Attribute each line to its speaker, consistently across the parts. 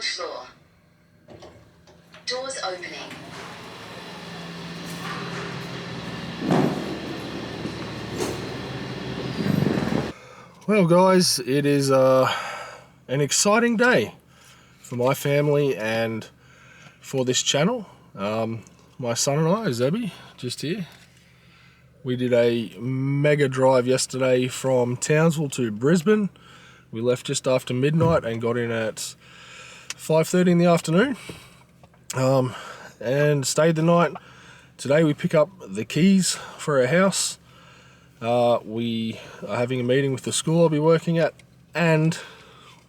Speaker 1: Ground floor. Doors opening.
Speaker 2: Well guys, it is an exciting day for my family and for this channel. My son and I, Zebby, just here. We did a mega drive yesterday from Townsville to Brisbane. We left just after midnight and got in at 5:30 in the afternoon and stayed the night. Today we pick up the keys for our house. We are having a meeting with the school I'll be working at, and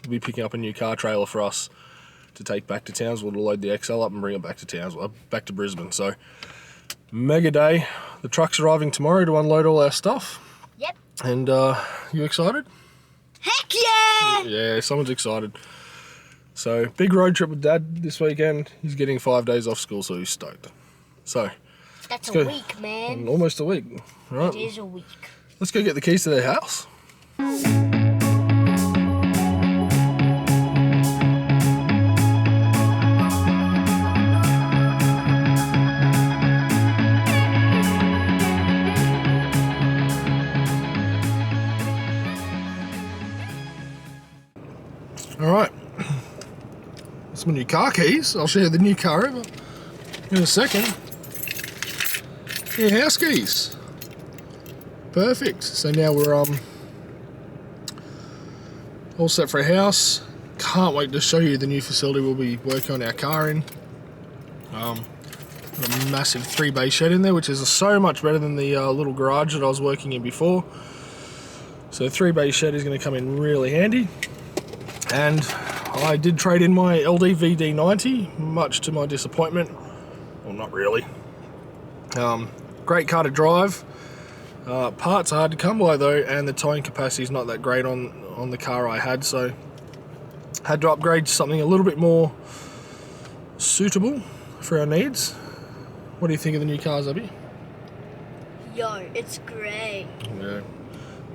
Speaker 2: we'll be picking up a new car trailer for us to take back to Townsville to load the XL up and bring it back to Townsville, back to Brisbane. So, mega day. The truck's arriving tomorrow to unload all our stuff.
Speaker 3: Yep.
Speaker 2: And you excited?
Speaker 3: Heck yeah!
Speaker 2: Yeah, someone's excited. So, big road trip with Dad this weekend. He's getting 5 days off school, so he's stoked. So,
Speaker 3: that's a
Speaker 2: go.
Speaker 3: week, man.
Speaker 2: Almost a week. Right.
Speaker 3: It is a week.
Speaker 2: Let's go get the keys to their house. Alright, that's my new car keys. I'll show you the new car over in a second. Yeah, house keys. Perfect. So now we're all set for a house. Can't wait to show you the new facility we'll be working on our car in. A massive 3-bay shed in there, which is so much better than the little garage that I was working in before. So 3-bay shed is going to come in really handy. And I did trade in my LD VD90, much to my disappointment. Well, not really. Great car to drive. Parts are hard to come by though, and the towing capacity is not that great on the car I had, so had to upgrade to something a little bit more suitable for our needs. What do you think of the new car, Zebby?
Speaker 3: Yo, it's great.
Speaker 2: Yeah,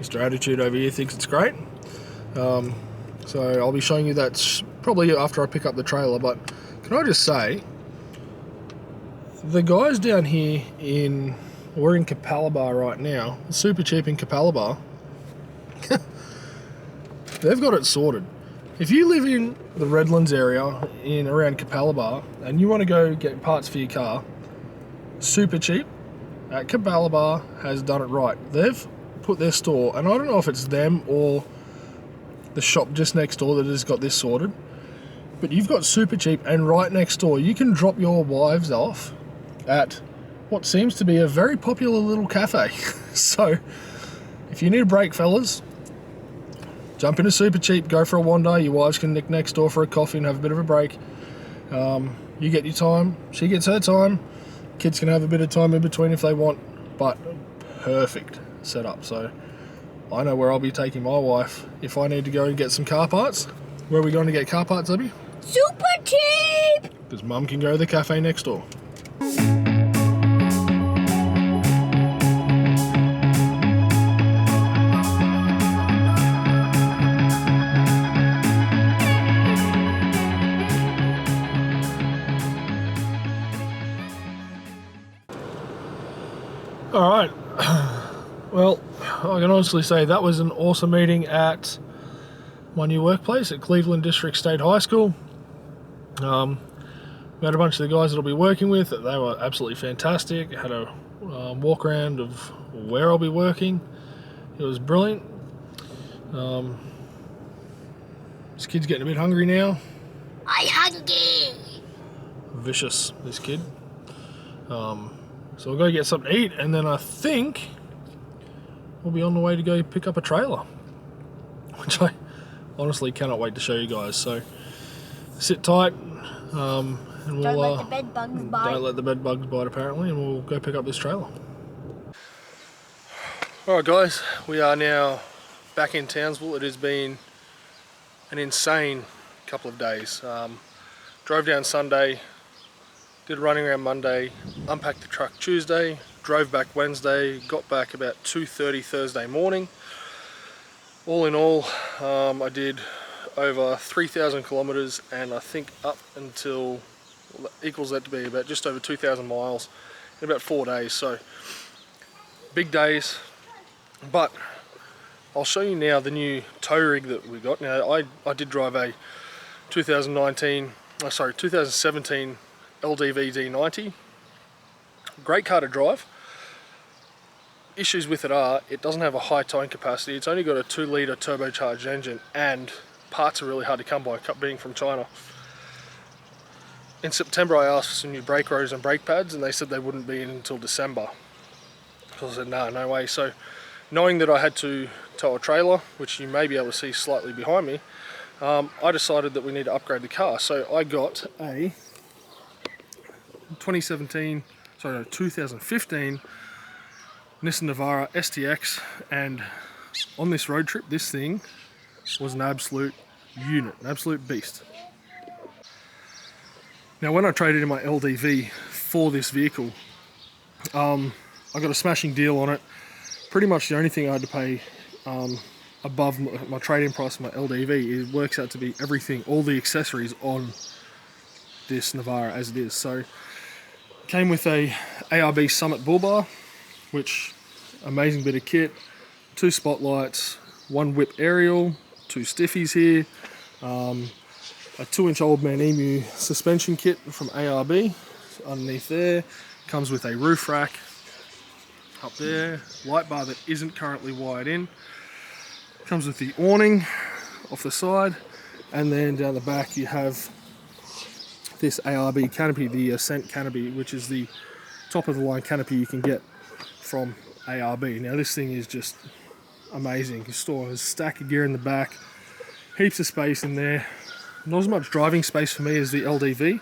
Speaker 2: Mr. Attitude over here thinks it's great. So I'll be showing you that probably after I pick up the trailer, but can I just say, the guys down here we're in Capalaba right now, Super Cheap in Capalaba, they've got it sorted. If you live in the Redlands area in around Capalaba and you want to go get parts for your car, Super Cheap at Capalaba has done it right. They've put their store, and I don't know if it's them or the shop just next door that has got this sorted, but you've got Super Cheap, and right next door you can drop your wives off at what seems to be a very popular little cafe. So if you need a break, fellas, jump into Super Cheap, go for a wander. Your wives can nick next door for a coffee and have a bit of a break. You get your time, she gets her time, kids can have a bit of time in between if they want, but perfect setup. So I know where I'll be taking my wife if I need to go and get some car parts. Where are we going to get car parts, Abby?
Speaker 3: Super Cheap!
Speaker 2: Because Mum can go to the cafe next door. Alright, well, I can honestly say that was an awesome meeting at my new workplace at Cleveland District State High School. We had a bunch of the guys that I'll be working with. They were absolutely fantastic. Had a walk around of where I'll be working. It was brilliant. This kid's getting a bit hungry now.
Speaker 3: I hungry!
Speaker 2: Vicious, this kid. So we'll go get something to eat, and then I think we'll be on the way to go pick up a trailer, which I honestly cannot wait to show you guys. So sit tight, and we'll
Speaker 3: Don't let the bed bugs bite.
Speaker 2: Don't let the bed bugs bite, apparently, and we'll go pick up this trailer. Alright guys, we are now back in Townsville. It has been an insane couple of days. Drove down Sunday, did a running around Monday, unpacked the truck Tuesday, drove back Wednesday, got back about 2:30 Thursday morning. All in all, I did over 3,000 kilometers, and I think up until, well, that equals that to be about just over 2,000 miles in about 4 days. So big days. But I'll show you now the new tow rig that we got. Now I did drive a 2017 LDV D90. Great car to drive. Issues with it are, it doesn't have a high towing capacity. It's only got a 2-litre turbocharged engine, and parts are really hard to come by, being from China. In September I asked for some new brake rotors and brake pads, and they said they wouldn't be in until December. So I said, nah, no way. So knowing that I had to tow a trailer, which you may be able to see slightly behind me, I decided that we need to upgrade the car. So I got a 2015 Nissan Navara STX, and on this road trip this thing was an absolute unit, an absolute beast. Now when I traded in my LDV for this vehicle, I got a smashing deal on it. Pretty much the only thing I had to pay above my trade-in price of my LDV, it works out to be everything, all the accessories on this Navara as it is. So came with a ARB Summit bull bar, which amazing bit of kit, 2 spotlights, 1 whip aerial, 2 stiffies here, a 2-inch Old Man Emu suspension kit from ARB underneath there. Comes with a roof rack up there, light bar that isn't currently wired in. Comes with the awning off the side, and then down the back you have this ARB canopy, the Ascent canopy, which is the top of the line canopy you can get from ARB. Now this thing is just amazing. You can store a stack of gear in the back, heaps of space in there. Not as much driving space for me as the LDV,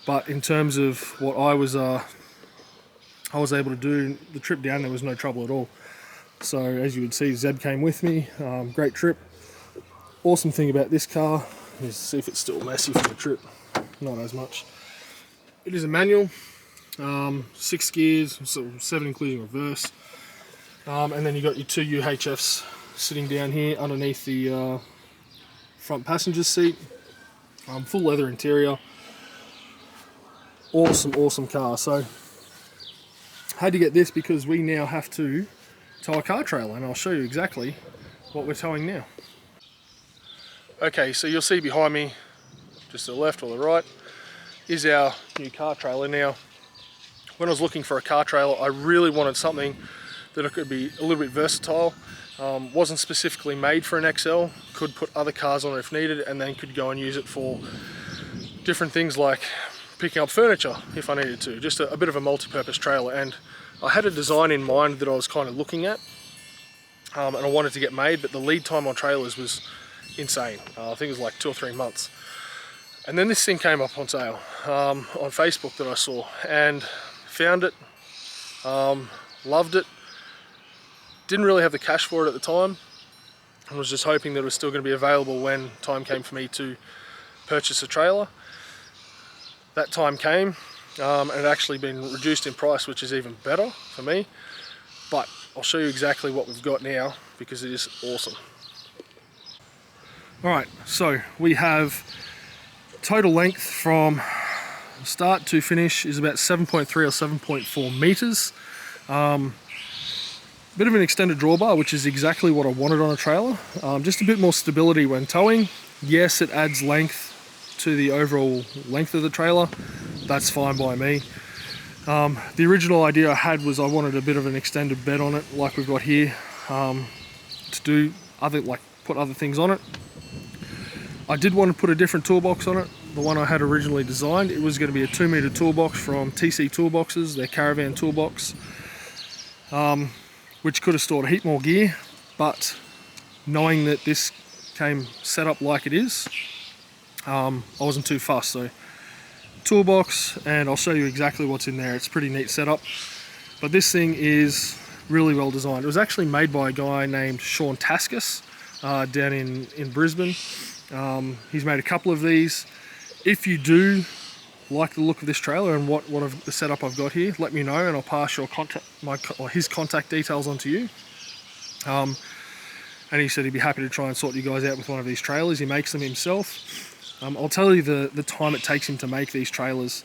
Speaker 2: but in terms of what I was able to do, the trip down there was no trouble at all. So as you would see, Zeb came with me. Great trip. Awesome thing about this car is, see if it's still messy from the trip. Not as much. It is a manual, 6 gears, so 7 including reverse. And then you got your 2 UHFs sitting down here underneath the front passenger seat. Full leather interior. Awesome car. So had to get this because we now have to tow a car trailer, and I'll show you exactly what we're towing now. Okay, so you'll see behind me, just to the left or the right, is our new car trailer. Now, when I was looking for a car trailer, I really wanted something that could be a little bit versatile. Wasn't specifically made for an XL, could put other cars on it if needed, and then could go and use it for different things like picking up furniture if I needed to. Just a bit of a multi-purpose trailer, and I had a design in mind that I was kind of looking at, and I wanted to get made, but the lead time on trailers was insane. I think it was like 2 or 3 months. And then this thing came up on sale on Facebook that I saw, and found it, loved it. Didn't really have the cash for it at the time, and was just hoping that it was still going to be available when time came for me to purchase a trailer. That time came, and it actually been reduced in price, which is even better for me. But I'll show you exactly what we've got now, because it is awesome. Alright, so we have total length from start to finish is about 7.3 or 7.4 meters. Bit of an extended drawbar, which is exactly what I wanted on a trailer. Just a bit more stability when towing. Yes, it adds length to the overall length of the trailer. That's fine by me. The original idea I had was I wanted a bit of an extended bed on it, like we've got here, to do put other things on it. I did want to put a different toolbox on it. The one I had originally designed, it was going to be a 2-meter toolbox from TC Toolboxes, their caravan toolbox, which could have stored a heap more gear, but knowing that this came set up like it is, I wasn't too fussed. So toolbox, and I'll show you exactly what's in there. It's a pretty neat setup, but this thing is really well designed. It was actually made by a guy named Sean Taskus down in Brisbane. He's made a couple of these. If you do like the look of this trailer and the setup I've got here, let me know and I'll pass his contact details on to you. and he said he'd be happy to try and sort you guys out with one of these trailers. He makes them himself. I'll tell you the time it takes him to make these trailers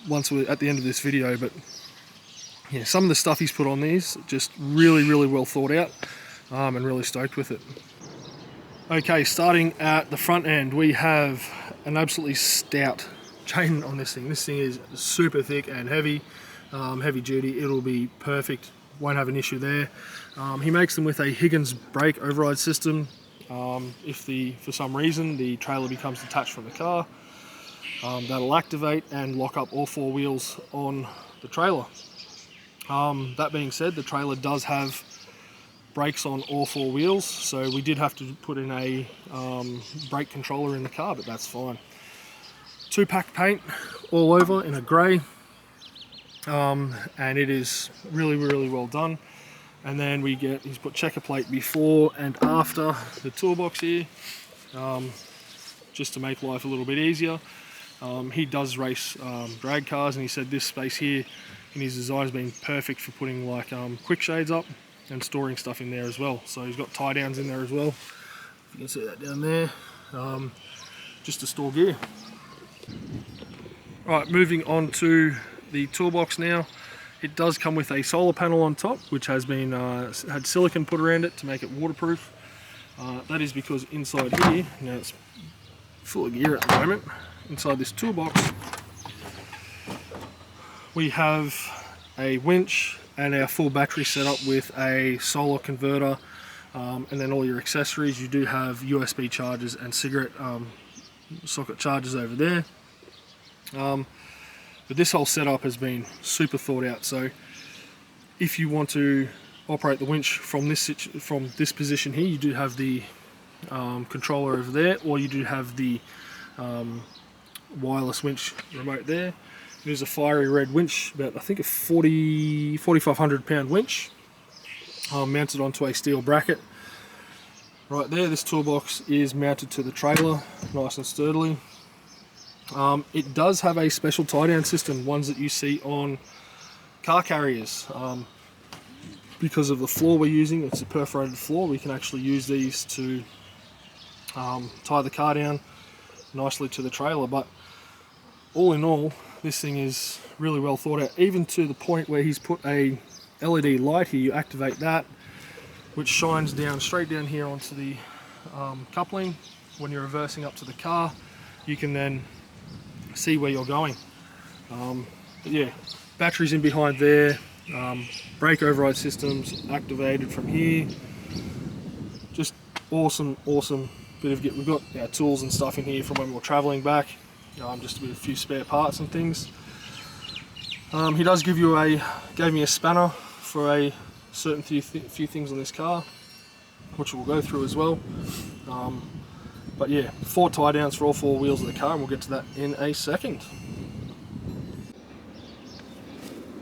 Speaker 2: once we're at the end of this video, but yeah, some of the stuff he's put on these, just really well thought out, and really stoked with it. Okay, starting at the front end, we have an absolutely stout chain on this thing. This thing is super thick and heavy, heavy duty. It'll be perfect, won't have an issue there. He makes them with a Higgins brake override system. If for some reason the trailer becomes detached from the car, that'll activate and lock up all 4 wheels on the trailer. That being said, the trailer does have brakes on all 4 wheels, so we did have to put in a brake controller in the car, but that's fine. 2-pack paint all over in a grey, and it is really well done. And then he's put checker plate before and after the toolbox here, just to make life a little bit easier. He does race drag cars, and he said this space here in his design has been perfect for putting like quick shades up and storing stuff in there as well. So he's got tie downs in there as well. If you can see that down there, just to store gear. Right, moving on to the toolbox now. It does come with a solar panel on top, which has been had silicone put around it to make it waterproof. That is because inside here, now it's full of gear at the moment, inside this toolbox we have a winch and our full battery setup with a solar converter, and then all your accessories. You do have USB chargers and cigarette socket chargers over there. But this whole setup has been super thought out. So if you want to operate the winch from this position here, you do have the controller over there, or you do have the wireless winch remote there. It is a fiery red winch, about I think a 4,500 pound winch, mounted onto a steel bracket. Right there, this toolbox is mounted to the trailer, nice and sturdily. It does have a special tie down system, ones that you see on car carriers. Because of the floor we're using, it's a perforated floor, we can actually use these to tie the car down nicely to the trailer. But all in all, this thing is really well thought out, even to the point where he's put a LED light here. You activate that, which shines down straight down here onto the coupling. When you're reversing up to the car, you can then see where you're going. But yeah, batteries in behind there, brake override systems activated from here. Just awesome bit of we've got our tools and stuff in here from when we were traveling back, just with a few spare parts and things. He does gave me a spanner for a certain few things on this car, which we'll go through as well. But yeah, 4 tie downs for all 4 wheels of the car, and we'll get to that in a second.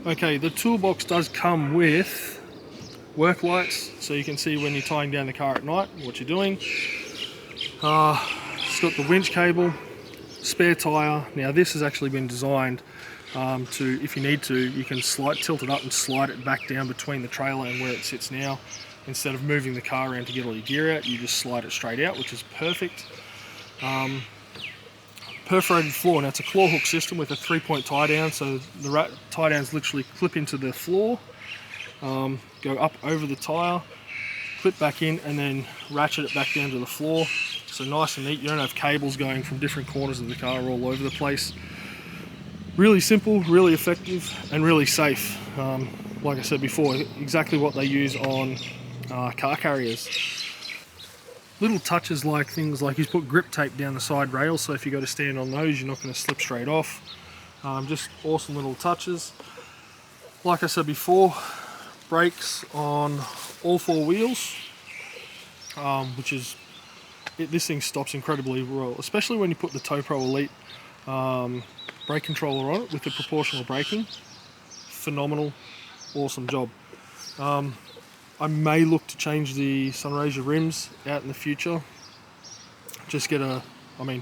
Speaker 2: Okay, the toolbox does come with work lights, so you can see when you're tying down the car at night what you're doing. It's got the winch cable, spare tyre. Now this has actually been designed to, if you need to, you can tilt it up and slide it back down between the trailer and where it sits now. Instead of moving the car around to get all your gear out, you just slide it straight out, which is perfect. Perforated floor. Now it's a claw hook system with a 3-point tie down, so the tie downs literally clip into the floor, go up over the tyre, clip back in, and then ratchet it back down to the floor. So nice and neat. You don't have cables going from different corners of the car all over the place. Really simple, really effective, and really safe. Like I said before, exactly what they use on car carriers. Little touches like things like he's put grip tape down the side rails, so if you go to stand on those, you're not going to slip straight off. Just awesome little touches. Like I said before, brakes on all 4 wheels, which is this thing stops incredibly well, especially when you put the TowPro Elite brake controller on it with the proportional braking. Phenomenal, awesome job. I may look to change the Sunraysia rims out in the future. Just get I mean,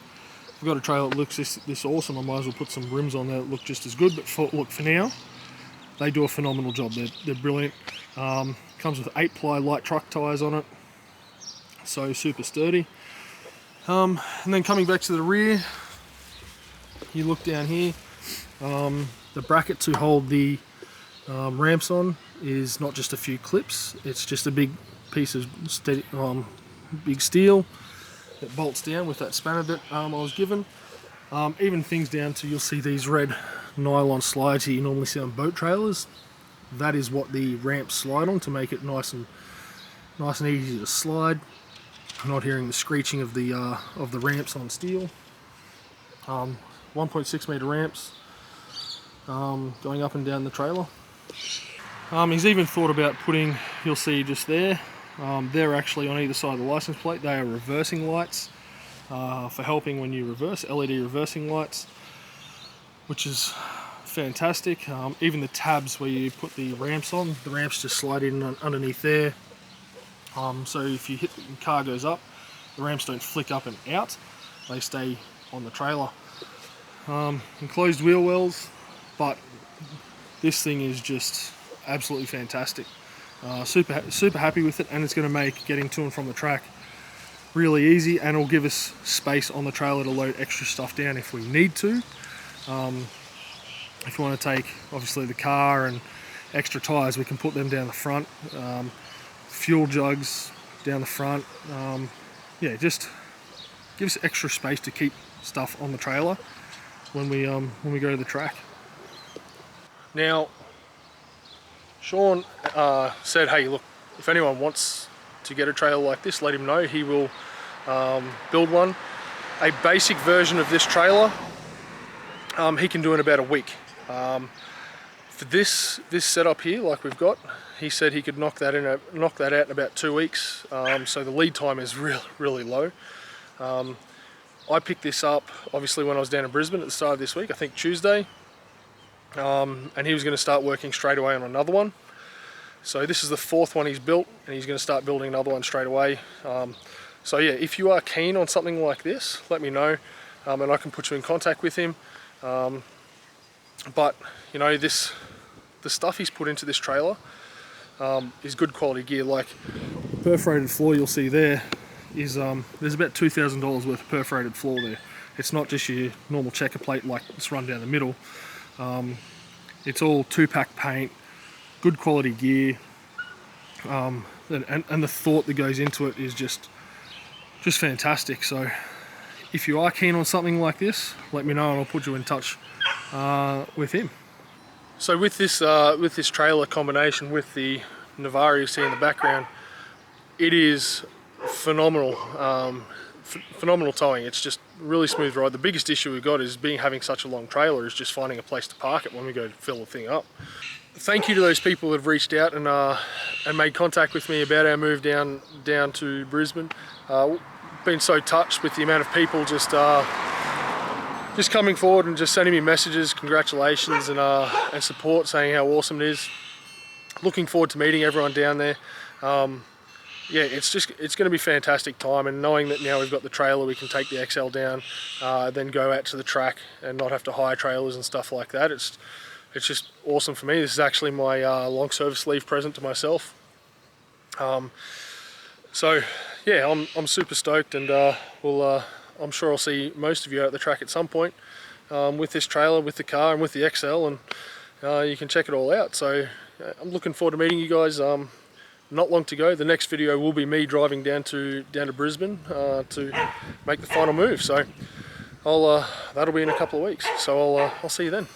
Speaker 2: if I've got a trailer that looks this awesome, I might as well put some rims on there that look just as good. But for now, they do a phenomenal job. They're brilliant. Comes with 8-ply light truck tyres on it. so super sturdy. And then coming back to the rear, you look down here, the bracket to hold the ramps on is not just a few clips, it's just a big piece of big steel that bolts down with that spanner that I was given. Even things down to, you'll see these red nylon slides here you normally see on boat trailers. That is what the ramps slide on to make it nice and easy to slide. I'm not hearing the screeching of the ramps on steel. 1.6 meter ramps going up and down the trailer. He's even thought about putting, you'll see just there, they're actually on either side of the license plate. They are reversing lights for helping when you reverse, LED reversing lights, which is fantastic. Even the tabs where you put the ramps on, the ramps just slide in underneath there. So if you hit, the car goes up, the ramps don't flick up and out, they stay on the trailer. Enclosed wheel wells, but this thing is just absolutely fantastic. Super happy with it, and it's going to make getting to and from the track really easy, and it'll give us space on the trailer to load extra stuff down if we need to. If you want to take obviously the car and extra tyres, we can put them down the front. Fuel jugs down the front. Yeah, just gives us extra space to keep stuff on the trailer when we go to the track. Now, Sean said, hey, look, if anyone wants to get a trailer like this, let him know. He will build one. A basic version of this trailer, he can do in about a week. For this setup here, like we've got, he said he could knock that out in about 2 weeks. So the lead time is really low. I picked this up obviously when I was down in Brisbane at the start of this week, I think Tuesday, and he was going to start working straight away on another one. So this is the 4th one he's built, and he's going to start building another one straight away. So yeah, if you are keen on something like this, let me know, and I can put you in contact with him. But you know, the stuff he's put into this trailer is good quality gear. Like perforated floor, you'll see there is there's about $2,000 worth of perforated floor there. It's not just your normal checker plate like it's run down the middle. It's all 2-pack paint, good quality gear, and the thought that goes into it is just fantastic. So if you are keen on something like this, let me know and I'll put you in touch with him. So with this trailer combination with the Navara you see in the background, it is phenomenal. Phenomenal towing. It's just really smooth ride. The biggest issue we've got is having such a long trailer is just finding a place to park it when we go to fill the thing up. Thank you to those people that have reached out and made contact with me about our move down to Brisbane. Been so touched with the amount of people just coming forward and just sending me messages, congratulations and support, saying how awesome it is. Looking forward to meeting everyone down there. Yeah, it's going to be a fantastic time, and knowing that now we've got the trailer, we can take the XL down, then go out to the track and not have to hire trailers and stuff like that. It's just awesome for me. This is actually my long service leave present to myself. So yeah, I'm super stoked, and I'm sure I'll see most of you out at the track at some point with this trailer, with the car, and with the XL, and you can check it all out. So I'm looking forward to meeting you guys. Not long to go. The next video will be me driving down to Brisbane to make the final move. So that'll be in a couple of weeks. So I'll see you then.